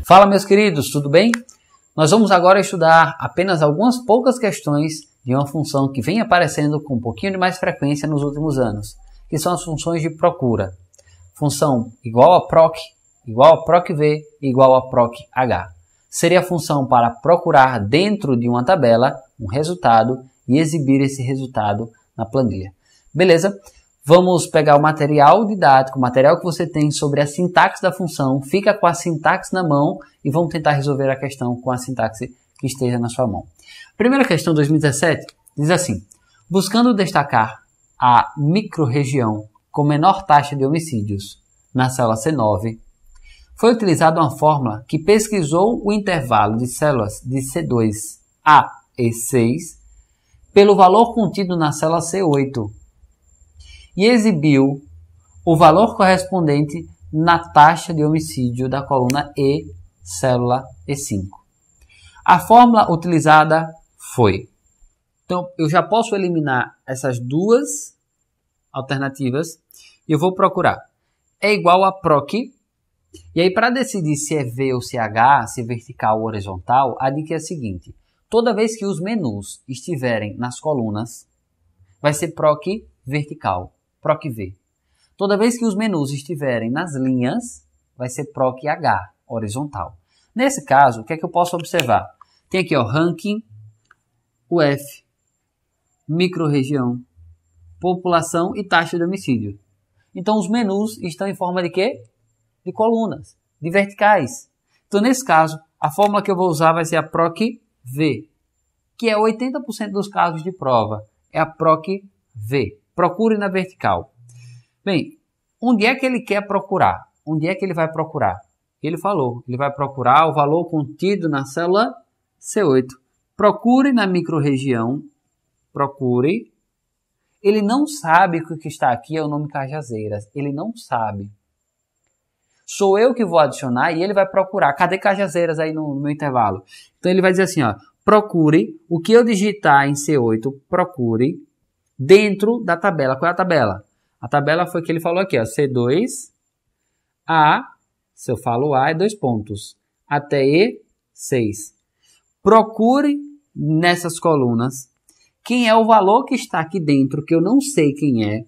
Fala, meus queridos, tudo bem? Nós vamos agora estudar apenas algumas poucas questões de uma função que vem aparecendo com um pouquinho de mais frequência nos últimos anos, que são as funções de procura. Função igual a proc, igual a proc-v, igual a proc-h. Seria a função para procurar dentro de uma tabela um resultado e exibir esse resultado na planilha. Beleza? Vamos pegar o material didático, o material que você tem sobre a sintaxe da função, fica com a sintaxe na mão e vamos tentar resolver a questão com a sintaxe que esteja na sua mão. Primeira questão, 2017, diz assim: buscando destacar a microrregião com menor taxa de homicídios na célula C9, foi utilizada uma fórmula que pesquisou o intervalo de células de C2 a E6 pelo valor contido na célula C8 e exibiu o valor correspondente na taxa de homicídio da coluna E, célula E5. A fórmula utilizada foi... Então, eu já posso eliminar essas duas alternativas e eu vou procurar. É igual a proc. E aí, para decidir se é V ou se é H, se é vertical ou horizontal, a dica é a seguinte. Toda vez que os menus estiverem nas colunas, vai ser proc vertical, proc-v. Toda vez que os menus estiverem nas linhas, vai ser proc-h, horizontal. Nesse caso, o que é que eu posso observar? Tem aqui, ó, ranking, UF, microrregião, população e taxa de homicídio. Então, os menus estão em forma de quê? De colunas, de verticais. Então, nesse caso, a fórmula que eu vou usar vai ser a proc-v, que é 80% dos casos de prova. É a proc-v. Procure na vertical. Bem, onde é que ele quer procurar? Onde é que ele vai procurar? Ele falou, ele vai procurar o valor contido na célula C8. Procure na microrregião. Procure. Ele não sabe que o que está aqui é o nome Cajazeiras. Ele não sabe. Sou eu que vou adicionar e ele vai procurar. Cadê Cajazeiras aí no meu intervalo? Então ele vai dizer assim, ó, procure o que eu digitar em C8, procure dentro da tabela. Qual é a tabela? A tabela foi que ele falou aqui, ó, C2 a, se eu falo A, é 2 pontos, até E6. Procure nessas colunas quem é o valor que está aqui dentro, que eu não sei quem é,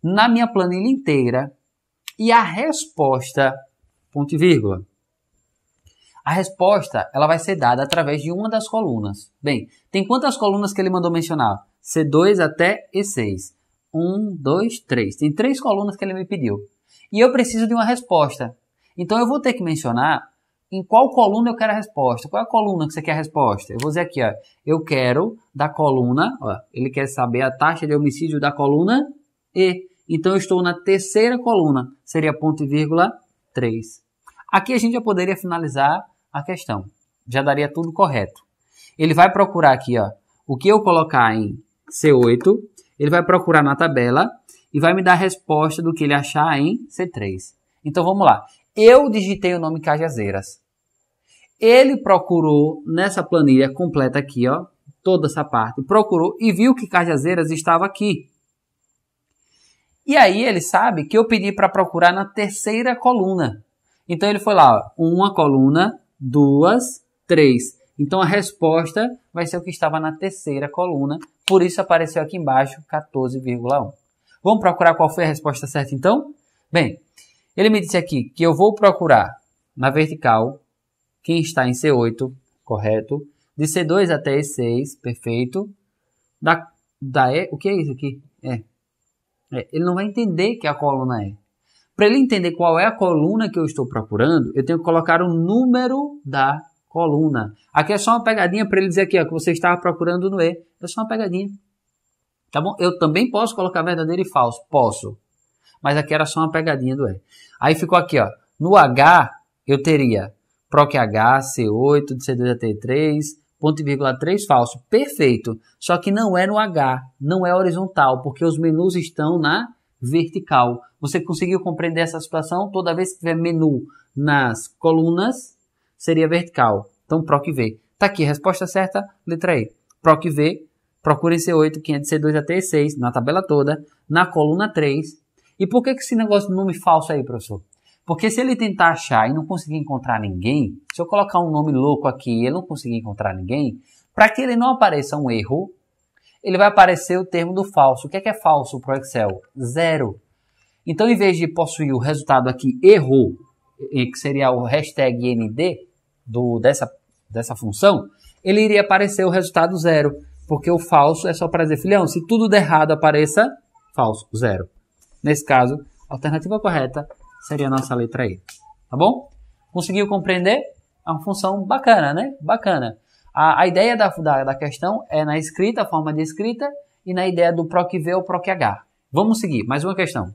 na minha planilha inteira, e a resposta, ponto e vírgula. A resposta ela vai ser dada através de uma das colunas. Bem, tem quantas colunas que ele mandou mencionar? C2 até E6. 1, 2, 3. Tem 3 colunas que ele me pediu. E eu preciso de uma resposta. Então, eu vou ter que mencionar em qual coluna eu quero a resposta. Qual é a coluna que você quer a resposta? Eu vou dizer aqui, ó, eu quero da coluna, ó, ele quer saber a taxa de homicídio da coluna E. Então, eu estou na terceira coluna. Seria ponto e vírgula 3. Aqui a gente já poderia finalizar a questão. Já daria tudo correto. Ele vai procurar aqui, ó, o que eu colocar em C8, ele vai procurar na tabela e vai me dar a resposta do que ele achar em C3. Então, vamos lá. Eu digitei o nome Cajazeiras. Ele procurou nessa planilha completa aqui, ó, toda essa parte, procurou e viu que Cajazeiras estava aqui. E aí ele sabe que eu pedi para procurar na terceira coluna. Então, ele foi lá, ó, uma coluna, 2, 3. Então, a resposta vai ser o que estava na terceira coluna. Por isso, apareceu aqui embaixo 14,1. Vamos procurar qual foi a resposta certa, então? Bem, ele me disse aqui que eu vou procurar na vertical quem está em C8, correto. De C2 até E6, perfeito. O que é isso aqui? Ele não vai entender que a coluna é. Para ele entender qual é a coluna que eu estou procurando, eu tenho que colocar o número da coluna. Aqui é só uma pegadinha para ele dizer aqui, ó, que você estava procurando no E. É só uma pegadinha. Tá bom? Eu também posso colocar verdadeiro e falso. Posso. Mas aqui era só uma pegadinha do E. Aí ficou aqui, ó. No H, eu teria proc-H, C8, de C2 até E3, ponto e vírgula 3 falso. Perfeito. Só que não é no H. Não é horizontal, porque os menus estão na vertical. Você conseguiu compreender essa situação? Toda vez que tiver menu nas colunas, seria vertical. Então, proc-v. Tá aqui, resposta certa, letra E. Proc-v, procure em C8, quem é de C2 até E6, na tabela toda, na coluna 3. E por que esse negócio de nome falso aí, professor? Porque se ele tentar achar e não conseguir encontrar ninguém, se eu colocar um nome louco aqui e ele não conseguir encontrar ninguém, para que ele não apareça um erro, ele vai aparecer o termo do falso. O que é falso para o Excel? 0. Então, em vez de possuir o resultado aqui erro, que seria o hashtag ND dessa função, ele iria aparecer o resultado 0. Porque o falso é só para dizer, filhão, se tudo der errado, apareça falso, 0. Nesse caso, a alternativa correta seria a nossa letra E. Tá bom? Conseguiu compreender? É uma função bacana, né? Bacana. A ideia da questão é na escrita, a forma de escrita, e na ideia do PROC-V ou PROC-H. Vamos seguir. Mais uma questão.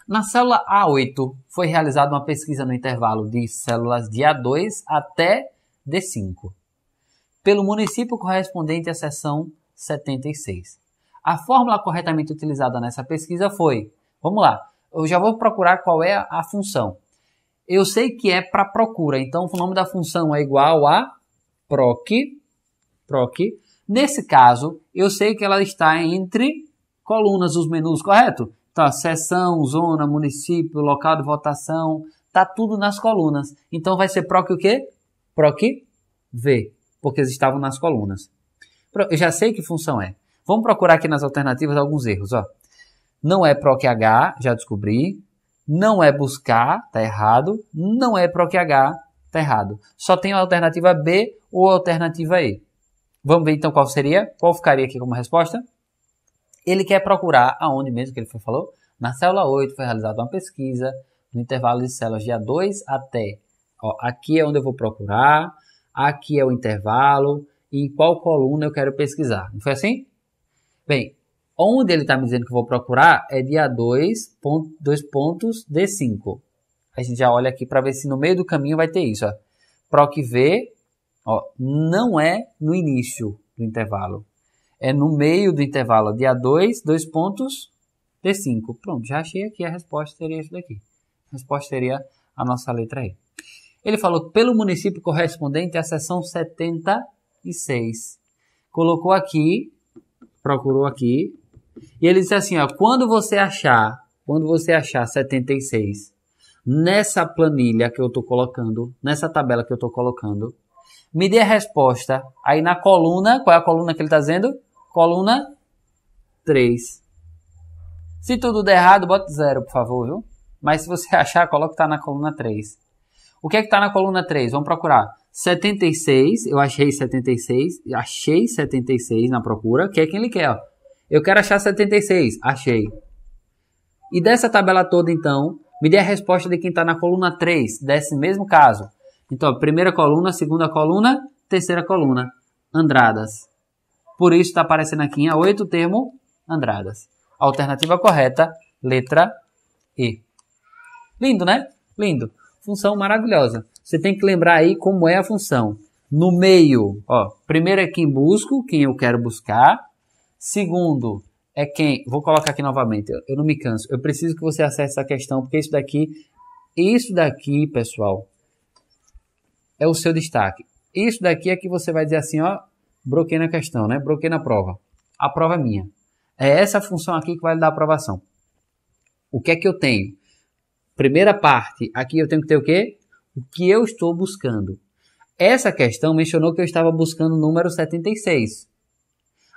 Na célula A8, foi realizada uma pesquisa no intervalo de células de A2 até D5, pelo município correspondente à seção 76. A fórmula corretamente utilizada nessa pesquisa foi... Vamos lá. Eu já vou procurar qual é a função. Eu sei que é para procura, então o nome da função é igual a proc. Nesse caso, eu sei que ela está entre colunas, os menus, correto? Então, seção, zona, município, local de votação, tá tudo nas colunas. Então vai ser proc o quê? PROC-V, porque eles estavam nas colunas. Eu já sei que função é. Vamos procurar aqui nas alternativas alguns erros, ó. Não é PROC-H, já descobri. Não é buscar, tá errado. Não é PROC-H, tá errado. Só tem a alternativa B ou a alternativa E. Vamos ver então qual seria? Qual ficaria aqui como resposta? Ele quer procurar aonde mesmo que ele falou? Na célula 8 foi realizada uma pesquisa no intervalo de células de A2 até. Ó, aqui é onde eu vou procurar, aqui é o intervalo, e em qual coluna eu quero pesquisar. Não foi assim? Bem, onde ele está me dizendo que eu vou procurar é de A2, dois pontos, D5. A gente já olha aqui para ver se no meio do caminho vai ter isso. Ó. PROC-V, ó, não é no início do intervalo. É no meio do intervalo de A2, dois pontos, D5. Pronto, já achei aqui a resposta, seria isso daqui. A resposta seria a nossa letra E. Ele falou pelo município correspondente à seção 76. Colocou aqui, procurou aqui, e ele disse assim, ó, quando você achar 76 nessa planilha que eu estou colocando, nessa tabela que eu estou colocando, me dê a resposta aí na coluna, qual é a coluna que ele está dizendo? Coluna 3. Se tudo der errado, bota 0, por favor, viu? Mas se você achar, coloca que está na coluna 3. O que é que está na coluna 3? Vamos procurar. 76, eu achei 76 na procura, que é quem ele quer, ó. Eu quero achar 76, achei. E dessa tabela toda, então, me dê a resposta de quem está na coluna 3, desse mesmo caso. Então, primeira coluna, segunda coluna, terceira coluna, Andradas. Por isso está aparecendo aqui em A8 o termo Andradas. Alternativa correta, letra E. Lindo, né? Lindo. Função maravilhosa. Você tem que lembrar aí como é a função. No meio, ó, primeiro é quem busco, quem eu quero buscar. Segundo é quem... Vou colocar aqui novamente, eu não me canso. Eu preciso que você acesse essa questão, porque isso daqui, pessoal, é o seu destaque. Isso daqui é que você vai dizer assim, ó, broquei na questão, né? Broquei na prova. A prova é minha. É essa função aqui que vai lhe dar a aprovação. O que é que eu tenho? Primeira parte, aqui eu tenho que ter o quê? O que eu estou buscando. Essa questão mencionou que eu estava buscando o número 76.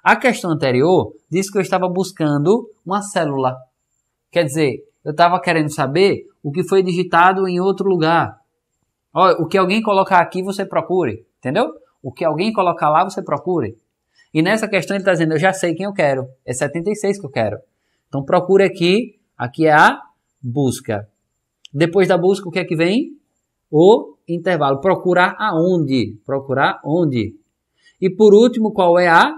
A questão anterior disse que eu estava buscando uma célula. Quer dizer, eu estava querendo saber o que foi digitado em outro lugar. O que alguém colocar aqui, você procure. Entendeu? O que alguém colocar lá, você procure. E nessa questão ele está dizendo, eu já sei quem eu quero. É 76 que eu quero. Então procure aqui. Aqui é a busca. Depois da busca, o que é que vem? O intervalo. Procurar aonde? Procurar onde? E por último, qual é a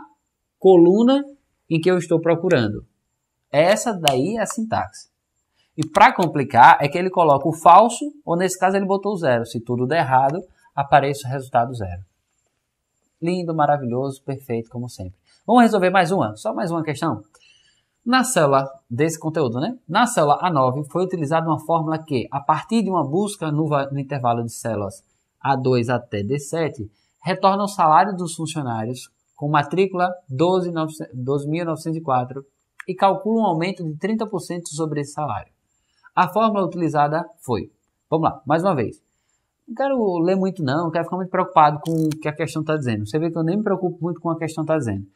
coluna em que eu estou procurando? Essa daí é a sintaxe. E para complicar, é que ele coloca o falso, ou nesse caso ele botou o 0. Se tudo der errado, aparece o resultado 0. Lindo, maravilhoso, perfeito, como sempre. Vamos resolver mais uma? Só mais uma questão? Na célula desse conteúdo, né? Na célula A9 foi utilizada uma fórmula que, a partir de uma busca no intervalo de células A2 até D7, retorna o salário dos funcionários com matrícula 12.904 e calcula um aumento de 30% sobre esse salário. A fórmula utilizada foi. Vamos lá, mais uma vez. Não quero ler muito não, não quero ficar muito preocupado com o que a questão está dizendo. Você vê que eu nem me preocupo muito com o que a questão está dizendo.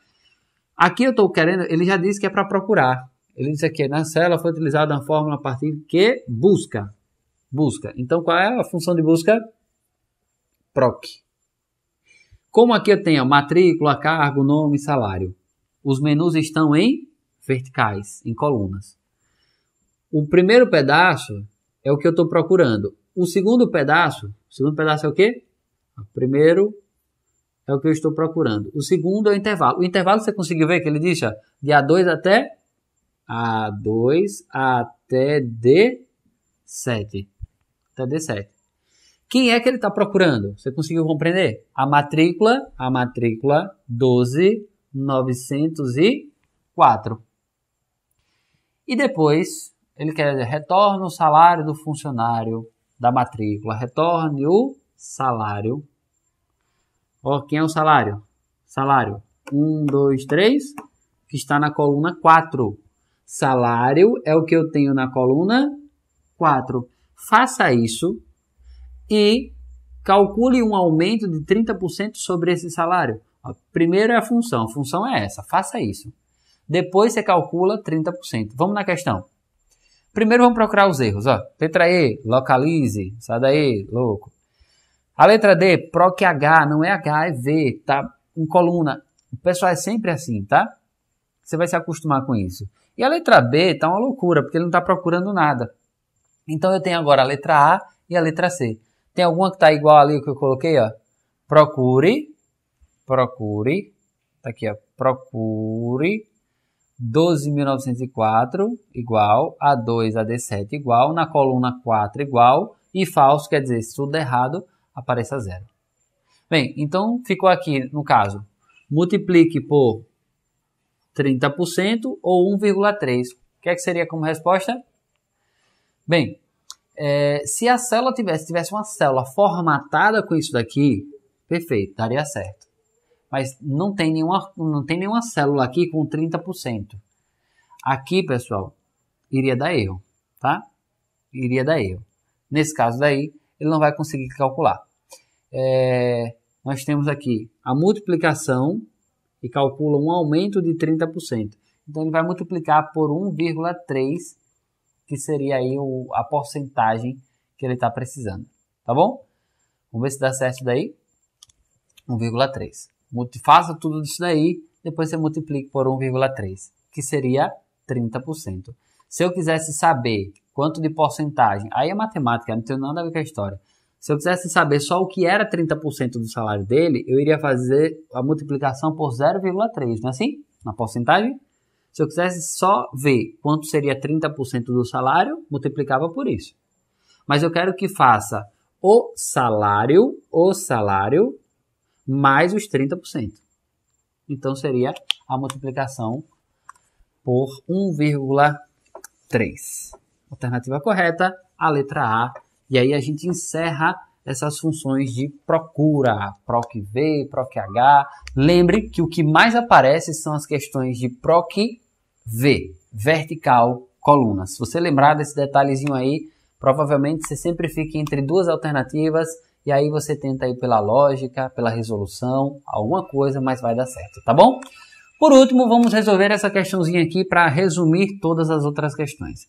Aqui eu estou querendo, ele já disse que é para procurar. Ele disse aqui, na célula foi utilizada uma fórmula a partir de que busca. Busca. Então qual é a função de busca? Proc. Como aqui eu tenho matrícula, cargo, nome, salário. Os menus estão em verticais, em colunas. O primeiro pedaço é o que eu estou procurando. O segundo pedaço é o quê? O primeiro é o que eu estou procurando. O segundo é o intervalo. O intervalo você conseguiu ver que ele diz, ó, de A2 até D7. Até D7. Quem é que ele está procurando? Você conseguiu compreender? A matrícula 12.904. E depois, ele quer dizer, retorna o salário do funcionário da matrícula. Retorne o salário. Ó, quem é o salário? Salário 1, 2, 3, que está na coluna 4. Salário é o que eu tenho na coluna 4. Faça isso e calcule um aumento de 30% sobre esse salário. Primeiro é a função é essa, faça isso. Depois você calcula 30%. Vamos na questão. Primeiro vamos procurar os erros. Ó. Letra E, localize, sai daí, louco. A letra D, proc H, não é H, é V, tá? Em coluna. O pessoal é sempre assim, tá? Você vai se acostumar com isso. E a letra B tá uma loucura, porque ele não está procurando nada. Então eu tenho agora a letra A e a letra C. Tem alguma que está igual ali que eu coloquei, ó? Procure, tá aqui, ó, procure 12.904 igual, A2, AD7 igual, na coluna 4 igual, e falso quer dizer, se tudo der errado, apareça 0. Bem, então ficou aqui, no caso, multiplique por 30% ou 1,3. O que é que seria como resposta? Bem, se a célula tivesse uma célula formatada com isso daqui, perfeito, daria certo. Mas não tem nenhuma célula aqui com 30%. Aqui, pessoal, iria dar erro, tá? Iria dar erro. Nesse caso daí, ele não vai conseguir calcular. Nós temos aqui a multiplicação e calcula um aumento de 30%. Então, ele vai multiplicar por 1,3, que seria aí a porcentagem que ele está precisando. Tá bom? Vamos ver se dá certo daí. 1,3. Faça tudo isso daí, depois você multiplica por 1,3, que seria 30%. Se eu quisesse saber quanto de porcentagem, aí é matemática, não tem nada a ver com a história. Se eu quisesse saber só o que era 30% do salário dele, eu iria fazer a multiplicação por 0,3, não é assim? Na porcentagem. Se eu quisesse só ver quanto seria 30% do salário, multiplicava por isso. Mas eu quero que faça o salário mais os 30%. Então, seria a multiplicação por 1,3. Alternativa correta, a letra A. E aí a gente encerra essas funções de procura, PROC-V, PROC-H. Lembre que o que mais aparece são as questões de PROC-V, vertical, coluna. Se você lembrar desse detalhezinho aí, provavelmente você sempre fica entre duas alternativas e aí você tenta ir pela lógica, pela resolução, alguma coisa, mas vai dar certo, tá bom? Por último, vamos resolver essa questãozinha aqui para resumir todas as outras questões.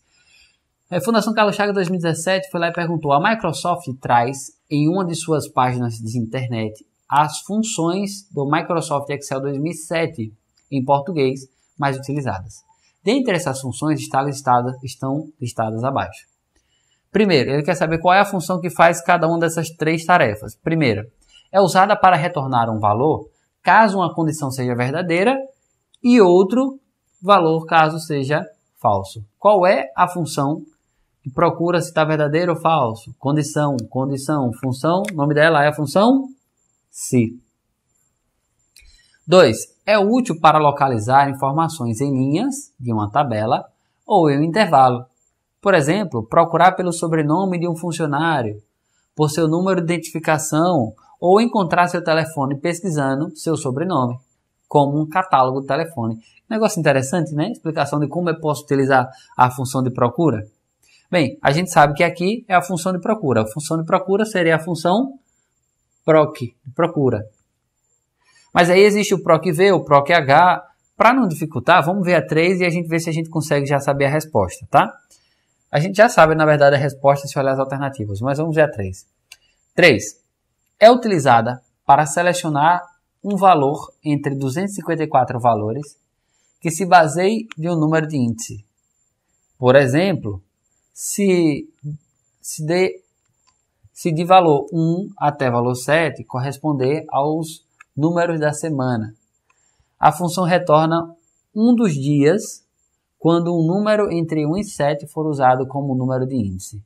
A Fundação Carlos Chagas 2017 foi lá e perguntou: a Microsoft traz em uma de suas páginas de internet as funções do Microsoft Excel 2007 em português mais utilizadas. Dentre essas funções estão listadas abaixo. Primeiro, ele quer saber qual é a função que faz cada uma dessas três tarefas. Primeira, é usada para retornar um valor caso uma condição seja verdadeira e outro valor caso seja falso. Qual é a função que procura se está verdadeiro ou falso? Condição, função, o nome dela é a função se. 2. É útil para localizar informações em linhas de uma tabela ou em um intervalo. Por exemplo, procurar pelo sobrenome de um funcionário, por seu número de identificação ou encontrar seu telefone pesquisando seu sobrenome, como um catálogo de telefone. Negócio interessante, né? Explicação de como eu posso utilizar a função de procura. Bem, a gente sabe que aqui é a função de procura. A função de procura seria a função proc, de procura. Mas aí existe o proc-v, o proc-h. Para não dificultar, vamos ver a 3 e a gente vê se a gente consegue já saber a resposta, tá? A gente já sabe, na verdade, a resposta se olhar as alternativas, mas vamos ver a 3. 3. É utilizada para selecionar um valor entre 254 valores que se baseie de um número de índice. Por exemplo, se de valor 1 até valor 7 corresponder aos números da semana. A função retorna um dos dias quando um número entre 1 e 7 for usado como número de índice.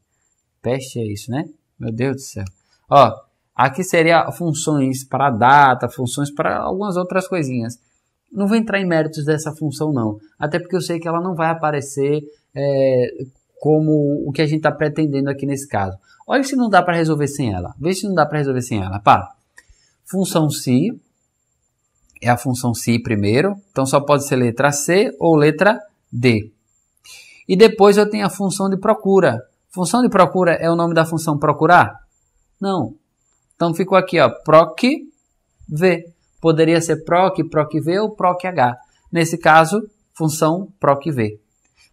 Peste é isso, né? Meu Deus do céu. Ó, aqui seria funções para data, funções para algumas outras coisinhas. Não vou entrar em méritos dessa função não, até porque eu sei que ela não vai aparecer como o que a gente está pretendendo aqui nesse caso. Olha se não dá para resolver sem ela. Vê se não dá para resolver sem ela. Para. Função si é a função si primeiro, então só pode ser letra C ou letra D. E depois eu tenho a função de procura. Função de procura é o nome da função procurar? Não. Então ficou aqui, ó, proc-v. Poderia ser proc, proc-v ou proc-h. Nesse caso, função proc-v.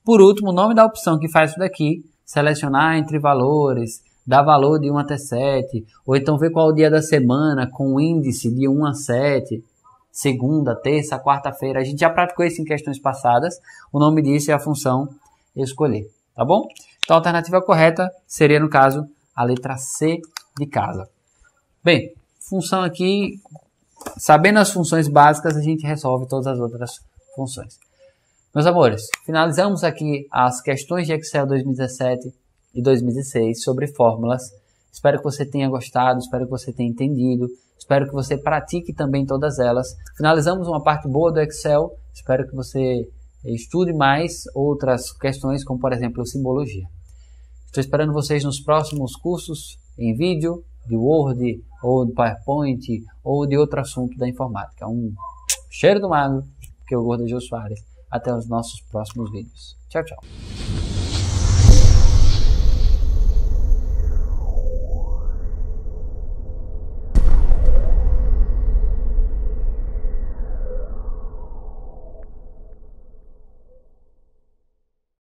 Por último, o nome da opção que faz isso daqui, selecionar entre valores, dar valor de 1 até 7, ou então ver qual é o dia da semana com o índice de 1 a 7, segunda, terça, quarta-feira. A gente já praticou isso em questões passadas. O nome disso é a função escolher, tá bom? Então a alternativa correta seria, no caso, a letra C de casa. Bem, função aqui, sabendo as funções básicas, a gente resolve todas as outras funções. Meus amores, finalizamos aqui as questões de Excel 2017 e 2016 sobre fórmulas. Espero que você tenha gostado, espero que você tenha entendido, espero que você pratique também todas elas. Finalizamos uma parte boa do Excel, espero que você estude mais outras questões, como por exemplo simbologia. Estou esperando vocês nos próximos cursos em vídeo, de Word, ou de PowerPoint, ou de outro assunto da informática. Um cheiro do magro, que é o Gordo Jô Soares. Até os nossos próximos vídeos. Tchau, tchau.